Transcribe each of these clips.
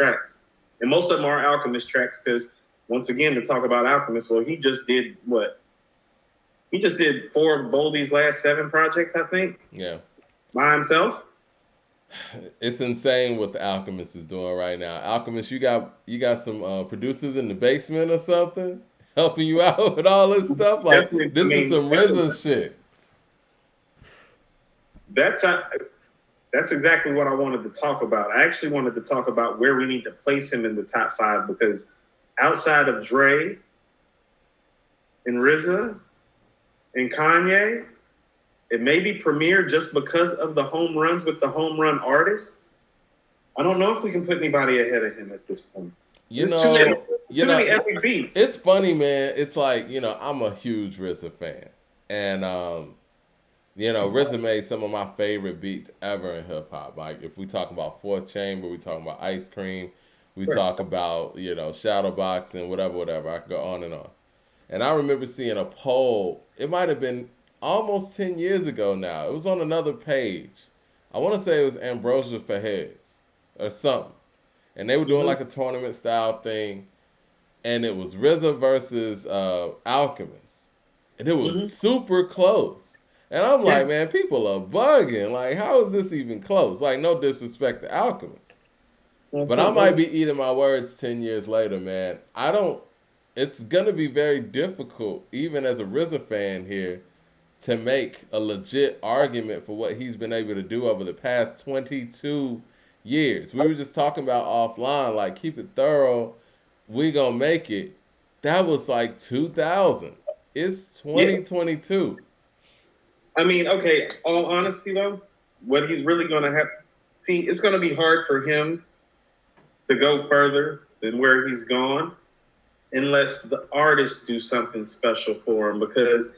tracks. And most of them are Alchemist tracks because, once again, to talk about Alchemist, well, he just did what? He just did 4 of Boldy's last 7 projects, I think. Yeah. By himself. It's insane what the Alchemist is doing right now. Alchemist, you got some producers in the basement or something helping you out with all this stuff. Like Definitely, this is some RZA shit. That's exactly what I wanted to talk about. I actually wanted to talk about where we need to place him in the top 5 because outside of Dre and RZA and Kanye, it may be Premier just because of the home runs with the home run artists. I don't know if we can put anybody ahead of him at this point. There's too many epic beats. It's funny, man. It's like, I'm a huge RZA fan. And, RZA made some of my favorite beats ever in hip hop. Like, if we talk about Fourth Chamber, we talk about Ice Cream, we talk about, Shadowbox and whatever. I could go on and on. And I remember seeing a poll. It might have been almost 10 years ago now. It was on another page. I want to say it was Ambrosia for Heads or something. And they were doing like a tournament style thing. And it was RZA versus Alchemist. And it was super close. And I'm like, man, people are bugging. Like, how is this even close? Like, no disrespect to Alchemist. But I might be eating my words 10 years later, man. It's going to be very difficult, even as a RZA fan here, to make a legit argument for what he's been able to do over the past 22 years. We were just talking about offline, like, keep it thorough, we gonna make it. That was like 2000. It's 2022. I mean, okay, all honesty though, what he's really gonna have, see, it's gonna be hard for him to go further than where he's gone unless the artists do something special for him because,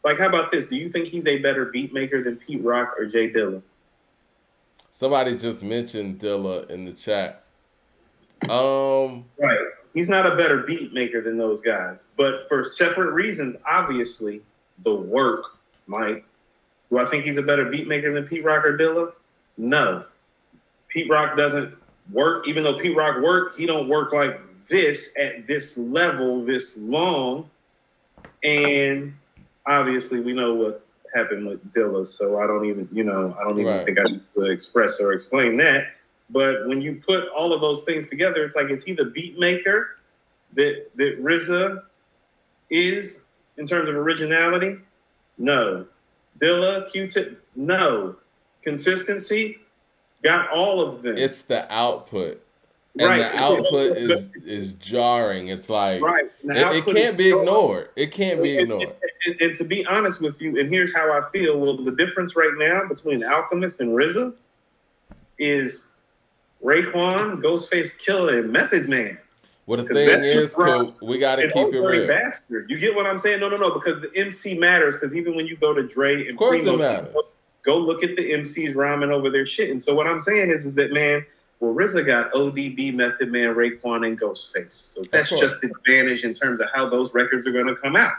like, how about this? Do you think he's a better beat maker than Pete Rock or Jay Dilla? Somebody just mentioned Dilla in the chat. Right. He's not a better beat maker than those guys. But for separate reasons, obviously, the work, Mike. Do I think he's a better beat maker than Pete Rock or Dilla? No. Pete Rock doesn't work. Even though Pete Rock work, he don't work like this at this level, this long. And obviously, we know what happened with Dilla, so I don't even think I need to express or explain that. But when you put all of those things together, it's like, is he the beat maker that RZA is in terms of originality? No. Dilla, Q-Tip? No. Consistency? Got all of them. It's the output. And right. The output is jarring. It's like, right. It can't be ignored. It can't be ignored. And to be honest with you, and here's how I feel, well, the difference right now between Alchemist and RZA is Raekwon, Ghostface Killah, and Method Man. Well, the thing is, we got to keep it real. Bastard. You get what I'm saying? No, because the MC matters, because even when you go to Dre and of course Primo, it matters. Go look at the MCs rhyming over their shit. And so what I'm saying is that, man, well, RZA got ODB, Method Man, Raekwon, and Ghostface. So that's just the advantage in terms of how those records are going to come out.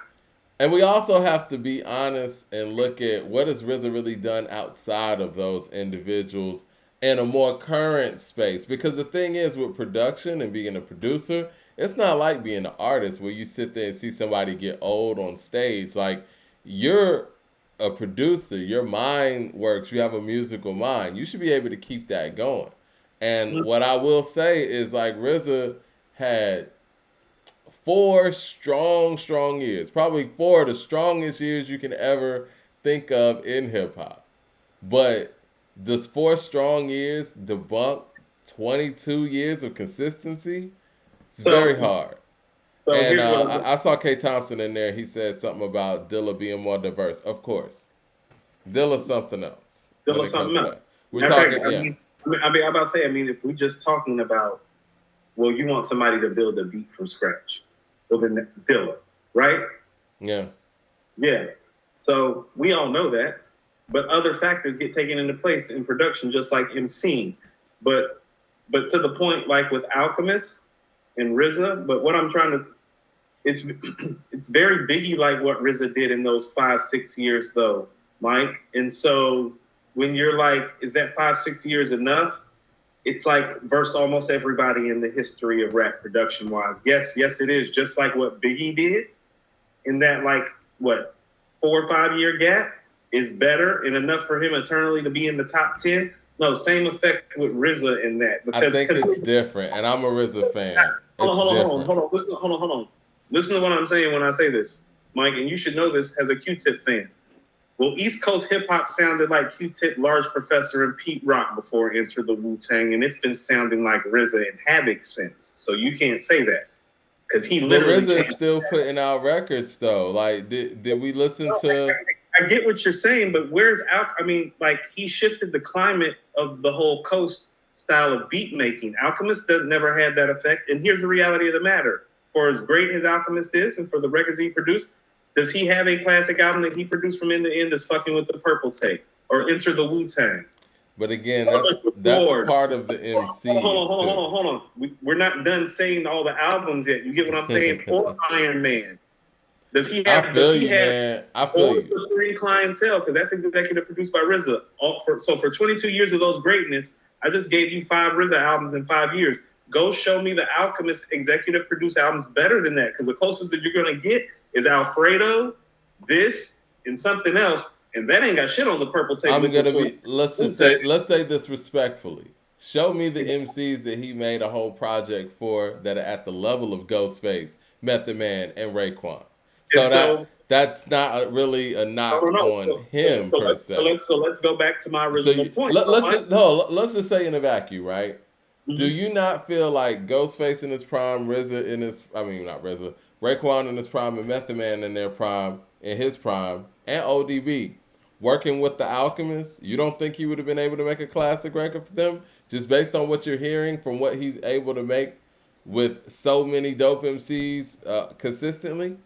And we also have to be honest and look at what has RZA really done outside of those individuals in a more current space. Because the thing is, with production and being a producer, it's not like being an artist where you sit there and see somebody get old on stage. Like, you're a producer, your mind works, you have a musical mind. You should be able to keep that going. And what I will say is, like, RZA had 4 strong years, probably 4 of the strongest years you can ever think of in hip hop. But does 4 strong years debunk 22 years of consistency? It's very hard. So and I saw K. Thompson in there. He said something about Dilla being more diverse. Of course. Dilla's something else. Dilla's something else. We're talking, I'm about to say, if we're just talking about, well, you want somebody to build a beat from scratch. Well, then Dilla, right? Yeah. Yeah. So we all know that. But other factors get taken into place in production, just like MCing. But to the point, like with Alchemist and RZA, but what I'm trying to, it's very Biggie like what RZA did in those 5-6 years, though, Mike. And so when you're like, is that 5-6 years enough? it's like versus almost everybody in the history of rap production wise. Yes, it is just like what Biggie did in that like what 4 or 5 year gap is better and enough for him eternally to be in the top 10. No, same effect with RZA in that I because think it's different, and I'm a RZA fan. hold on, It's different. hold on. Listen to what I'm saying when I say this, Mike, and you should know this as a Q-Tip fan. Well, East Coast hip hop sounded like Q-Tip, Large Professor, and Pete Rock before it entered the Wu-Tang, and it's been sounding like RZA and Havoc since. So you can't say that because he But literally RZA is changed. still putting out records though. Like, did we listen to? I get what you're saying, but where's Al? I mean, like he shifted the climate of the whole coast style of beat making. Alchemist never had that effect. And here's the reality of the matter: for as great as Alchemist is, and for the records he produced, does he have a classic album that he produced from end to end that's fucking with the purple tape or Enter the Wu-Tang? But again, that's part of the MCs Hold on. We're not done saying all the albums yet. You get what I'm saying? too. Or Iron Man. Does he I have? feel Does he you, have? man. I feel Or you. Supreme Clientele, because that's executive produced by RZA. So for 22 years of those greatness, I just gave you 5 RZA albums in 5 years. Go show me the Alchemist executive produced albums better than that, because the closest that you're gonna get is Alfredo, this, and something else, and that ain't got shit on the purple tape. I'm gonna be. Let's say this respectfully. Show me the MCs that he made a whole project for that are at the level of Ghostface, Method Man, and Raekwon. So that's not really a knock on him per se. So let's go back to my original point. Let's just say in a vacuum, right? Mm-hmm. Do you not feel like Ghostface in his prime, RZA in his, I mean not RZA, Raekwon in his prime, and Method Man in their prime, in his prime, and ODB working with the Alchemist? You don't think he would have been able to make a classic record for them just based on what you're hearing from what he's able to make with so many dope MCs consistently?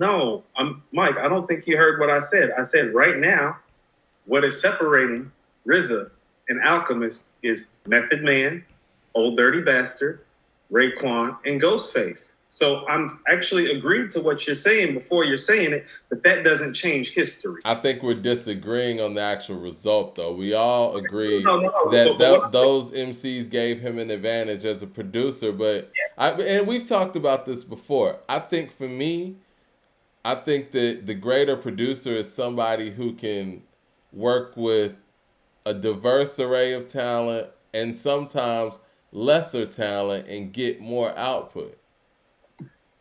No, Mike. I don't think you heard what I said. I said right now, what is separating RZA and Alchemist is Method Man, Old Dirty Bastard, Raekwon, and Ghostface. So I'm actually agreed to what you're saying before you're saying it, but that doesn't change history. I think we're disagreeing on the actual result, though. We all agree that those MCs gave him an advantage as a producer, but and we've talked about this before. I think for me, I think that the greater producer is somebody who can work with a diverse array of talent and sometimes lesser talent and get more output.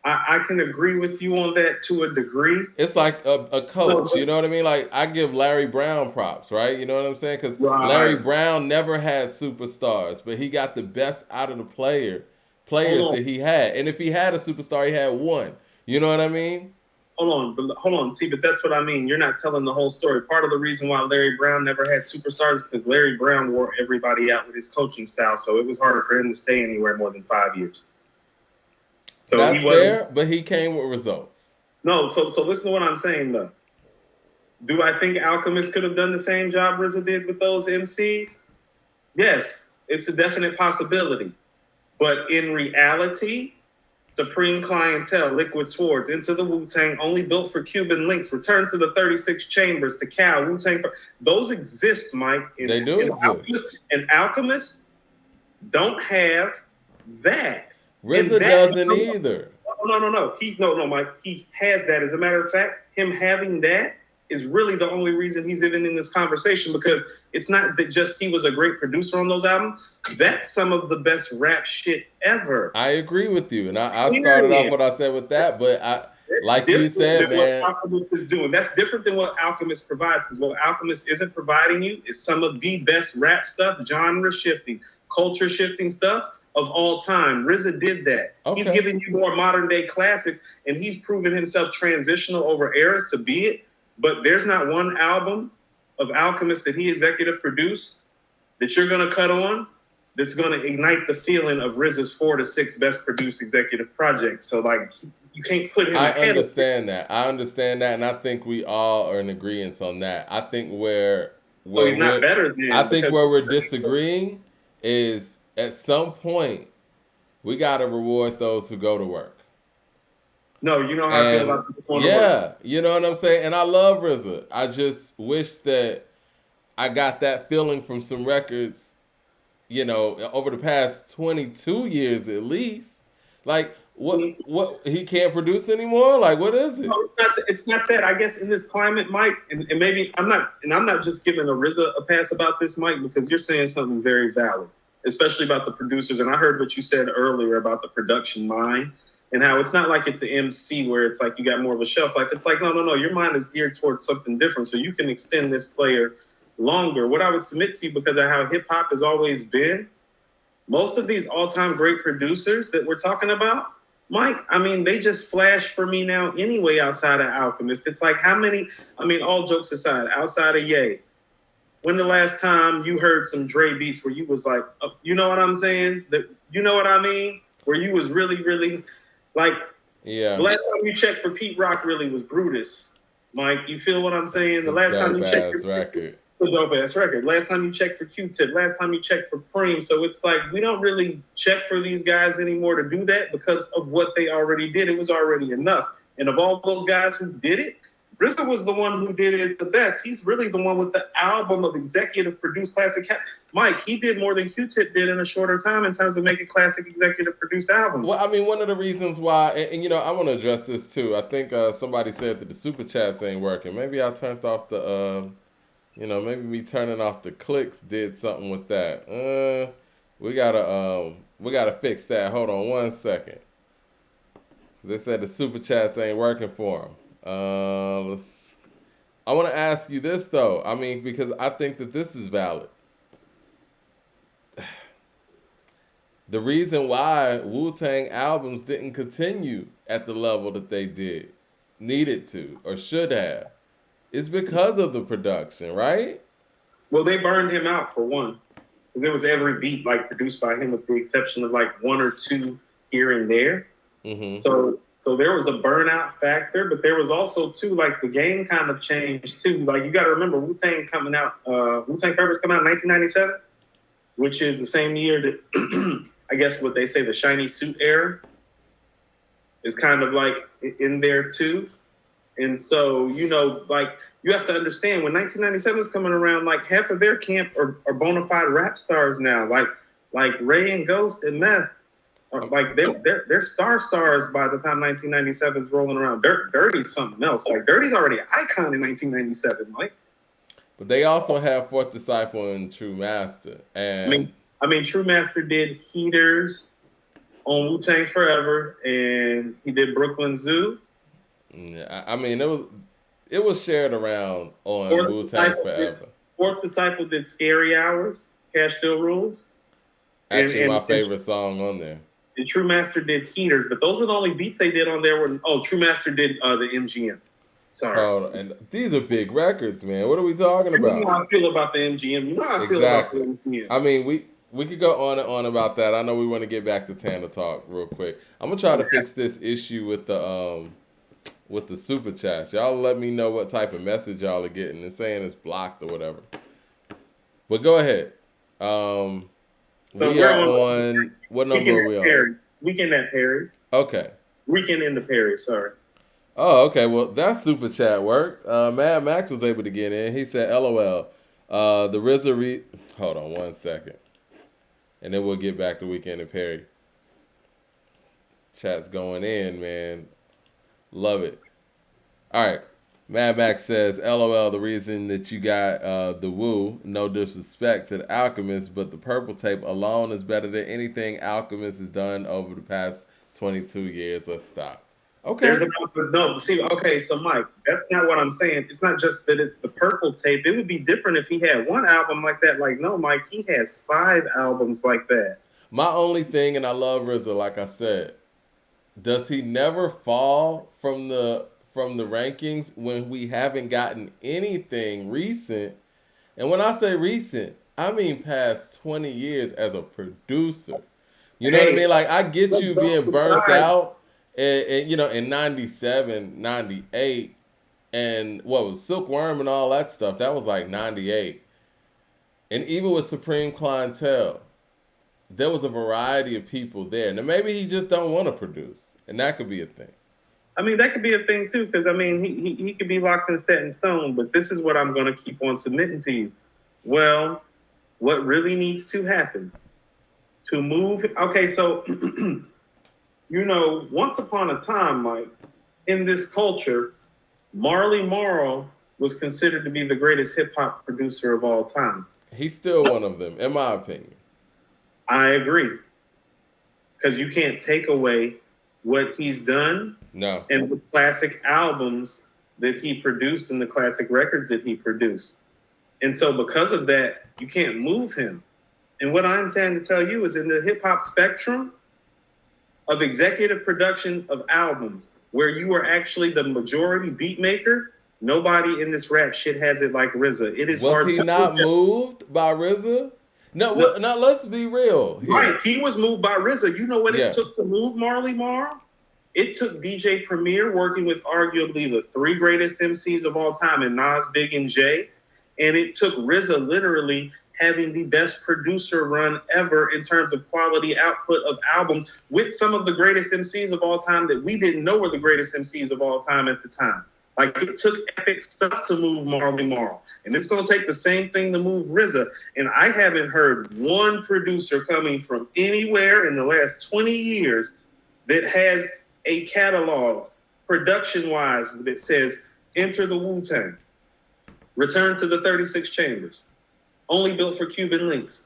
I can agree with you on that to a degree. It's like a coach, you know what I mean? Like I give Larry Brown props, right? You know what I'm saying? Because Larry Brown never had superstars, but he got the best out of the players that he had. And if he had a superstar, he had one. You know what I mean? Hold on. See, but that's what I mean. You're not telling the whole story. Part of the reason why Larry Brown never had superstars is because Larry Brown wore everybody out with his coaching style, so it was harder for him to stay anywhere more than 5 years. So that's fair, but he came with results. No, so listen to what I'm saying though. Do I think Alchemist could have done the same job RZA did with those MCs? Yes, it's a definite possibility. But in reality, Supreme Clientele, Liquid Swords, Into the Wu-Tang, Only Built for Cuban Links, Return to the 36 Chambers, to Cal, Wu-Tang, those exist, Mike. They do exist. And Alchemist don't have that. RZA doesn't either. No, Mike. He has that. As a matter of fact, him having that is really the only reason he's even in this conversation, because it's not that just he was a great producer on those albums. That's some of the best rap shit ever. I agree with you. And I started off what I said with that, but like you said, man. What Alchemist is doing. That's different than what Alchemist provides, because what Alchemist isn't providing you is some of the best rap stuff, genre shifting, culture shifting stuff of all time. RZA did that. Okay. He's giving you more modern day classics, and he's proven himself transitional over eras to be it. But there's not one album of Alchemist that he executive produced that you're going to cut on that's going to ignite the feeling of RZA's 4 to 6 best produced executive projects. So, like, you can't put him I understand that. And I think we all are in agreement on that. I think where he's not better than. I think where we're disagreeing is at some point we got to reward those who go to work. No, you know how I feel about people. Yeah, you know what I'm saying? And I love RZA. I just wish that I got that feeling from some records you know, over the past 22 years at least. Like, what he can't produce anymore? Like, what is it? No, it's not that. I guess in this climate, Mike, and maybe I'm not just giving a RZA a pass about this, Mike, because you're saying something very valid, especially about the producers. And I heard what you said earlier about the production mind and how it's not like it's an MC where it's like you got more of a shelf life. It's like, no. Your mind is geared towards something different. So you can extend this player longer. What I would submit to you, because of how hip hop has always been, most of these all-time great producers that we're talking about, Mike, I mean, they just flash for me now anyway outside of Alchemist. It's like how many, I mean, all jokes aside, outside of Ye, when the last time you heard some Dre beats where you was like, you know what I'm saying? You know what I mean? Where you was really, really, like, Yeah. the last time you checked for Pete Rock really was Brutus. Mike, you feel what I'm saying? The last time you checked for record. A dope ass record. Last time you checked for Q-Tip. Last time you checked for Preem. So it's like we don't really check for these guys anymore to do that because of what they already did. It was already enough. And of all those guys who did it, RZA was the one who did it the best. He's really the one with the album of executive produced classic. Mike, he did more than Q-Tip did in a shorter time in terms of making classic executive produced albums. Well, I mean, one of the reasons why, and you know, I want to address this too. I think somebody said that the super chats ain't working. Maybe I turned off the. You know, maybe me turning off the clicks did something with that. We gotta fix that. Hold on 1 second. They said the super chats ain't working for them. I want to ask you this though. I mean, because I think that this is valid. The reason why Wu-Tang albums didn't continue at the level that they needed to, or should have, it's because of the production, right? Well, they burned him out for one. There was every beat like produced by him, with the exception of like one or two here and there. Mm-hmm. So there was a burnout factor, but there was also too like the game kind of changed too. Like you got to remember Wu-Tang coming out. Wu-Tang Forever's coming out in 1997, which is the same year that I guess what they say the shiny suit era is kind of like in there too. And so, you know, like you have to understand when 1997 is coming around, like half of their camp are bona fide rap stars now. Like Ray and Ghost and Meth, like they're stars by the time 1997 is rolling around. Dirty's something else. Like Dirty's already an icon in 1997, Mike. But they also have Fourth Disciple and True Master. And I mean, True Master did Heaters on Wu-Tang Forever, and he did Brooklyn Zoo. Yeah, I mean, it was shared around on Wu-Tang Forever. Fourth Disciple did Scary Hours, Cash Still Rules. Actually, my favorite song on there. And True Master did Heaters, but those were the only beats they did on there. True Master did the MGM. Sorry. Oh, and these are big records, man. What are we talking about? You know how I feel about the MGM. You know how I feel about the MGM. I mean, we could go on and on about that. I know we want to get back to Tana Talk real quick. I'm gonna try to fix this issue with the super chats. Y'all let me know what type of message y'all are getting. It's saying it's blocked or whatever. But go ahead. So we are on what number are we on? Weekend at Perry. Okay. Weekend in the Perry, sorry. Oh, okay. Well, that super chat worked. Mad Max was able to get in. He said, LOL. The RZA hold on 1 second. And then we'll get back to Weekend at Perry. Chat's going in, man. Love it. All right. Mad Max says, LOL, the reason that you got the Woo, no disrespect to the Alchemist, but the purple tape alone is better than anything Alchemist has done over the past 22 years. Let's stop. Okay. So Mike, that's not what I'm saying. It's not just that it's the purple tape. It would be different if he had one album like that. Like, no, Mike, he has 5 albums like that. My only thing, and I love RZA, like I said, does he never fall from the rankings when we haven't gotten anything recent? And when I say recent, I mean past 20 years as a producer. You know what I mean? Like, I get you being burnt out. And you know, in 97, 98, and what was Silkworm and all that stuff, that was like 98. And even with Supreme Clientele, there was a variety of people there. Now, maybe he just don't want to produce, and that could be a thing. I mean, that could be a thing, too, because, I mean, he could be locked and set in stone, but this is what I'm going to keep on submitting to you. Well, what really needs to happen to move. Okay, so, once upon a time, Mike, in this culture, Marley Marl was considered to be the greatest hip hop producer of all time. He's still one of them, in my opinion. I agree. Because you can't take away what he's done No. and the classic albums that he produced and the classic records that he produced. And so because of that, you can't move him. And what I'm trying to tell you is in the hip hop spectrum of executive production of albums, where you are actually the majority beat maker, nobody in this rap shit has it like RZA. It is Was hard he to not moved by RZA? No, now let's be real here. Right, he was moved by RZA. You know what Yeah. it took to move Marley Marl? It took DJ Premier working with arguably the three greatest MCs of all time, in Nas, Big, and Jay. And it took RZA literally having the best producer run ever in terms of quality output of albums with some of the greatest MCs of all time that we didn't know were the greatest MCs of all time at the time. Like, it took epic stuff to move Marley Marl. And it's going to take the same thing to move RZA. And I haven't heard one producer coming from anywhere in the last 20 years that has a catalog, production-wise, that says, Enter the Wu-Tang, Return to the 36 Chambers, Only Built for Cuban Links,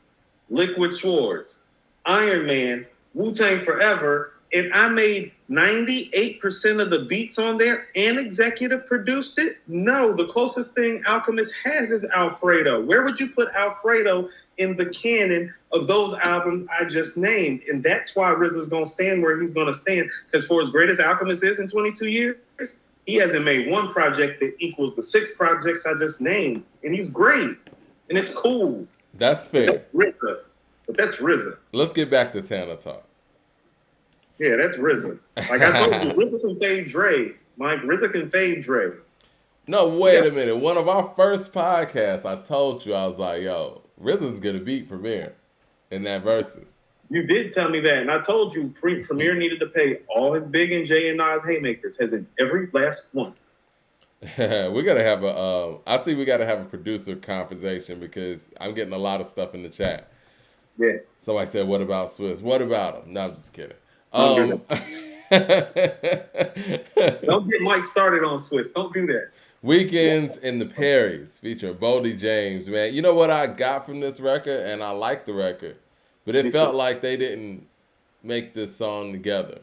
Liquid Swords, Iron Man, Wu-Tang Forever, and I made 98% of the beats on there and executive produced it? No, the closest thing Alchemist has is Alfredo. Where would you put Alfredo in the canon of those albums I just named? And that's why RZA's going to stand where he's going to stand, because for as great as Alchemist is in 22 years, he hasn't made one project that equals the 6 projects I just named. And he's great. And it's cool. That's fair. But that's RZA. Let's get back to Tana Talk. Yeah, that's RZA. Like I told you, RZA can fade Dre. Mike, RZA can fade Dre. No, wait a minute. One of our first podcasts, I told you, I was like, yo, RZA's going to beat Premier in that versus. You did tell me that. And I told you Premier needed to pay all his Big and J and Nas haymakers, as in every last one. We got to have I see we got to have a producer conversation because I'm getting a lot of stuff in the chat. Yeah. So I said, what about Swiss? What about him? No, I'm just kidding. Don't get Mike started on Swiss. Don't do that. Weekends in the Perrys featuring Boldy James, man. You know what I got from this record, and I like the record, but it felt like they didn't make this song together.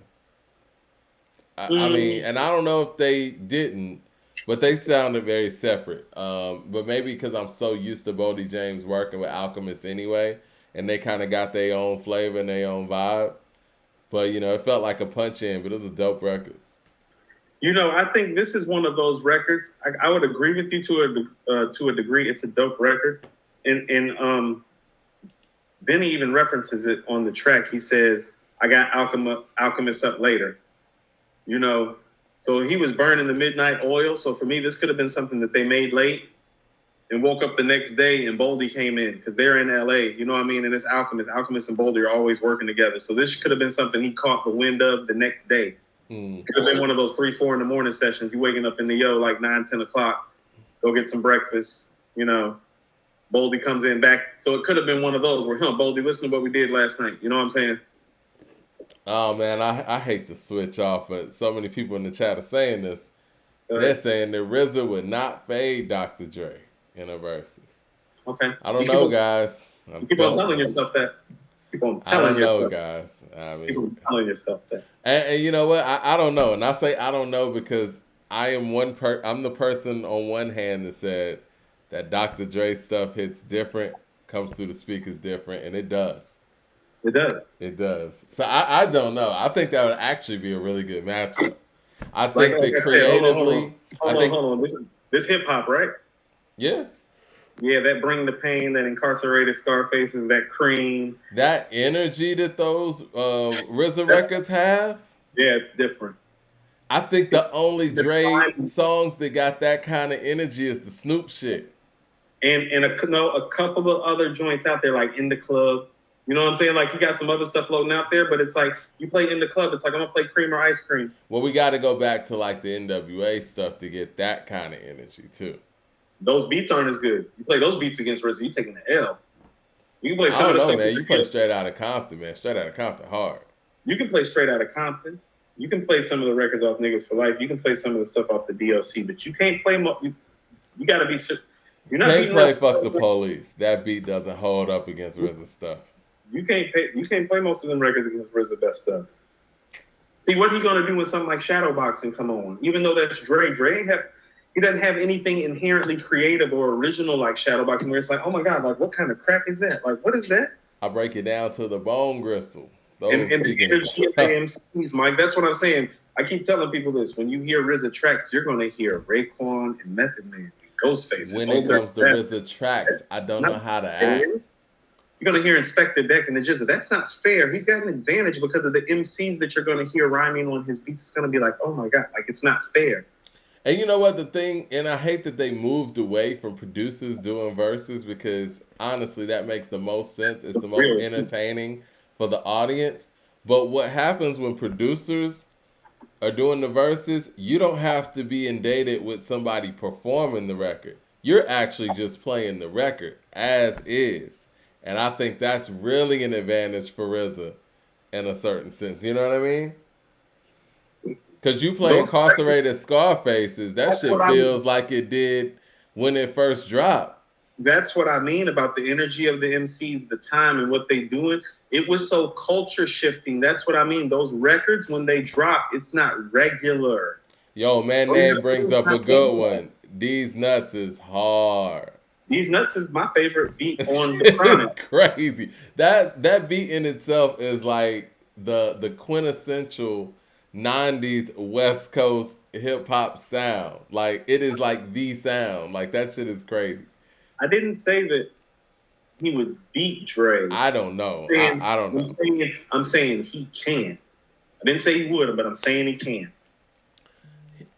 I mean, and I don't know if they didn't, but they sounded very separate. But maybe because I'm so used to Boldy James working with Alchemist anyway, and they kind of got their own flavor and their own vibe. But, it felt like a punch in, but it was a dope record. I think this is one of those records. I would agree with you to a degree. It's a dope record. And Benny even references it on the track. He says, I got Alchemist up later. So he was burning the midnight oil. So for me, this could have been something that they made late and woke up the next day and Boldy came in because they're in LA, you know what I mean? And it's Alchemist. Alchemist and Boldy are always working together. So this could have been something he caught the wind of the next day. Could have been one of those 3-4 in the morning sessions. You waking up in the like 9-10 o'clock, go get some breakfast, Boldy comes in back. So it could have been one of those where, Boldy, listen to what we did last night. You know what I'm saying? Oh, man, I hate to switch off, but so many people in the chat are saying this. They're saying that RZA would not fade Dr. Dre in a versus. Okay. I don't know, guys. Keep on telling yourself that. Keep on telling yourself. Guys. I mean, keep on telling yourself that. And you know what? I don't know. And I say I don't know because I am I'm the person on one hand that said that Dr. Dre stuff hits different, comes through the speakers different, and it does. It does. It does. So I don't know. I think that would actually be a really good matchup. I think that creatively, hold on. This hip hop, right? Yeah. Yeah, that Bring the Pain, that Incarcerated Scarfaces, that Cream. That energy that those RZA records have. Yeah, it's different. I think the only Dre songs that got that kind of energy is the Snoop shit. And a couple of other joints out there, like In the Club. You know what I'm saying? Like, you got some other stuff floating out there, but it's like, you play In the Club, it's like, I'm going to play Cream or Ice Cream. Well, we got to go back to, like, the NWA stuff to get that kind of energy, too. Those beats aren't as good. You play those beats against RZA, you're taking the L. You can play I some of don't the know, stuff. man. You play straight out of Compton, man. Straight out of Compton, hard. You can play straight out of Compton. You can play some of the records off Niggas for Life. You can play some of the stuff off the DLC, but you can't play. You got to be. You're not Can't beating play around. Fuck the Police. That beat doesn't hold up against RZA stuff. You can't play most of them records against RZA best stuff. See what he gonna do when something like Shadowboxing come on? Even though that's Dre, he doesn't have anything inherently creative or original like Shadowboxing, where it's like, oh my god, like what kind of crap is that? Like what is that? I break it down to the bone gristle. And Those the energy of the MCs, Mike. That's what I'm saying. I keep telling people this: when you hear RZA tracks, you're gonna hear Raekwon and Method Man, and Ghostface. When and it comes to RZA tracks, I don't know how to act. You're gonna hear Inspector Deck and the Jizza. That's not fair. He's got an advantage because of the MCs that you're gonna hear rhyming on his beats. It's gonna be like, oh my god, like it's not fair. And you know what the thing, and I hate that they moved away from producers doing verses because honestly, that makes the most sense. It's the most entertaining for the audience. But what happens when producers are doing the verses, you don't have to be inundated with somebody performing the record. You're actually just playing the record as is. And I think that's really an advantage for RZA in a certain sense. You know what I mean? Because you play Incarcerated Scarfaces, that shit feels like it did when it first dropped. That's what I mean about the energy of the MCs, the time and what they doing. It was so culture shifting. That's what I mean. Those records, when they drop, it's not regular. Yo, man, name brings up a good one. These Nuts is hard. These Nuts is my favorite beat on the Chronic. It's crazy. That beat in itself is like the quintessential 90s West Coast hip hop sound. Like it is like the sound. Like that shit is crazy. I didn't say that he would beat Dre. I don't know. I don't know. I'm saying he can. I didn't say he would, but I'm saying he can.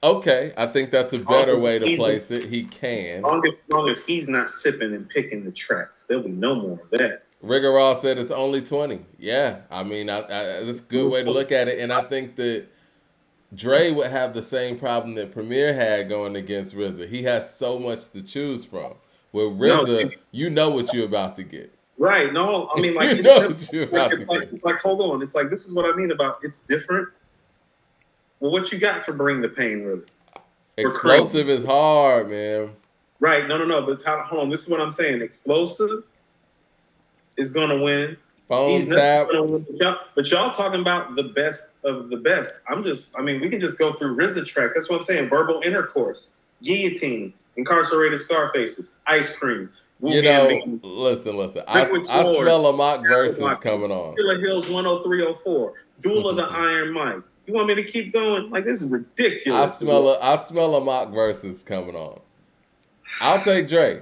Okay, I think that's a better way to place it. He can. As long as he's not sipping and picking the tracks, there'll be no more of that. Rigor Ross said it's only 20. Yeah, I mean, that's a good way to look at it. And I think that Dre would have the same problem that Premier had going against RZA. He has so much to choose from. With RZA, you know what you're about to get. Right. No, I mean, like, you know what you're about to get. It's like, hold on. It's like, this is what I mean about it's different. Well, what you got for Bring the Pain, really? Explosive is hard, man. Right. No. But hold on. This is what I'm saying. Explosive is going to win. Phone tap. But y'all talking about the best of the best. We can just go through RZA tracks. That's what I'm saying. Verbal Intercourse, Guillotine, Incarcerated Scarfaces, Ice Cream. You know, listen. I smell a mock versus coming on. Killer Hills 10304, Duel of the Iron Mike. You want me to keep going? Like, this is ridiculous. I smell a mock versus coming on. I'll take Dre.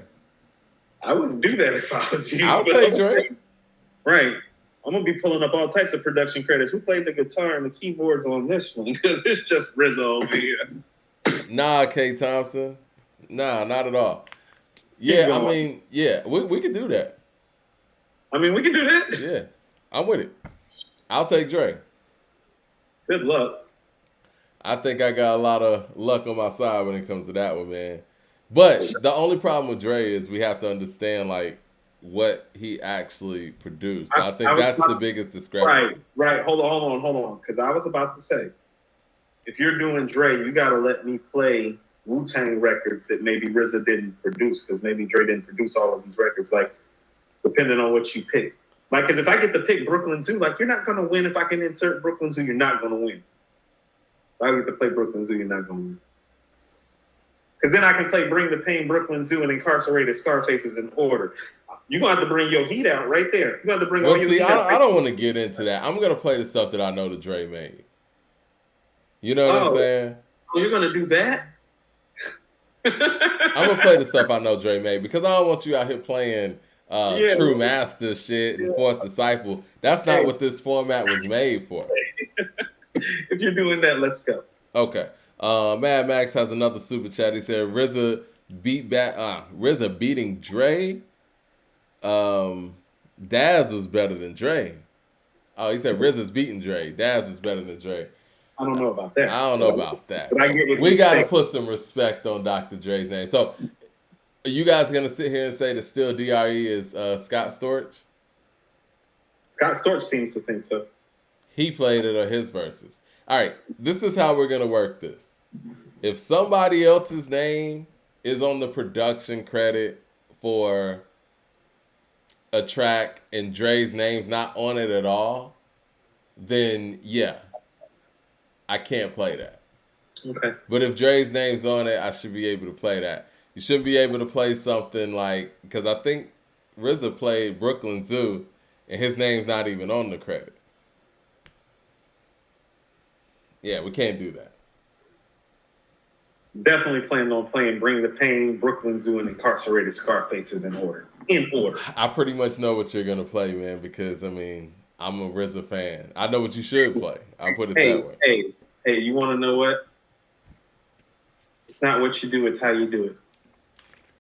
I wouldn't do that if I was you. I'll take Dre. Right. I'm going to be pulling up all types of production credits. Who played the guitar and the keyboards on this one? Because it's just RZA over here. Nah, K. Thompson. Nah, not at all. Yeah, I mean, yeah, we could do that. I mean, we can do that? Yeah, I'm with it. I'll take Dre. Good luck. I think I got a lot of luck on my side when it comes to that one, man. But the only problem with Dre is we have to understand, like, what he actually produced. I think that's the biggest discrepancy. Right. Hold on. Because I was about to say, if you're doing Dre, you got to let me play Wu-Tang records that maybe RZA didn't produce, because maybe Dre didn't produce all of these records, like, depending on what you pick. Like, because if I get to pick Brooklyn Zoo, like, you're not going to win if I can insert Brooklyn Zoo, you're not going to win. If I get to play Brooklyn Zoo, you're not going to win. Because then I can play Bring the Pain, Brooklyn Zoo, and Incarcerated Scarfaces in order. You're going to have to bring your heat out right there. You're going to have to bring all your heat out. I don't want to get into that. I'm going to play the stuff that I know that Dre made. You know what I'm saying? Oh, you're going to do that? I'm going to play the stuff I know Dre made, because I don't want you out here playing True Master shit and Fourth Disciple. That's not what this format was made for. If you're doing that, let's go. Okay. Mad Max has another super chat. He said RZA beating Dre. Daz was better than Dre. Oh, he said RZA's beating Dre. Daz is better than Dre. I don't know about that. I don't know about that. But I get what we got to put some respect on Dr. Dre's name. So, are you guys going to sit here and say that still DRE is Scott Storch? Scott Storch seems to think so. He played it on his verses. All right, this is how we're gonna work this. If somebody else's name is on the production credit for a track and Dre's name's not on it at all, then yeah, I can't play that. Okay. But if Dre's name's on it, I should be able to play that. You should be able to play something like, because I think RZA played Brooklyn Zoo, and his name's not even on the credits. Yeah, we can't do that. Definitely planning on playing Bring the Pain, Brooklyn Zoo, and Incarcerated Scarfaces in order. In order. I pretty much know what you're gonna play, man, because I mean, I'm a RZA fan. I know what you should play. I'll put it that way. Hey, you want to know what? It's not what you do, it's how you do it.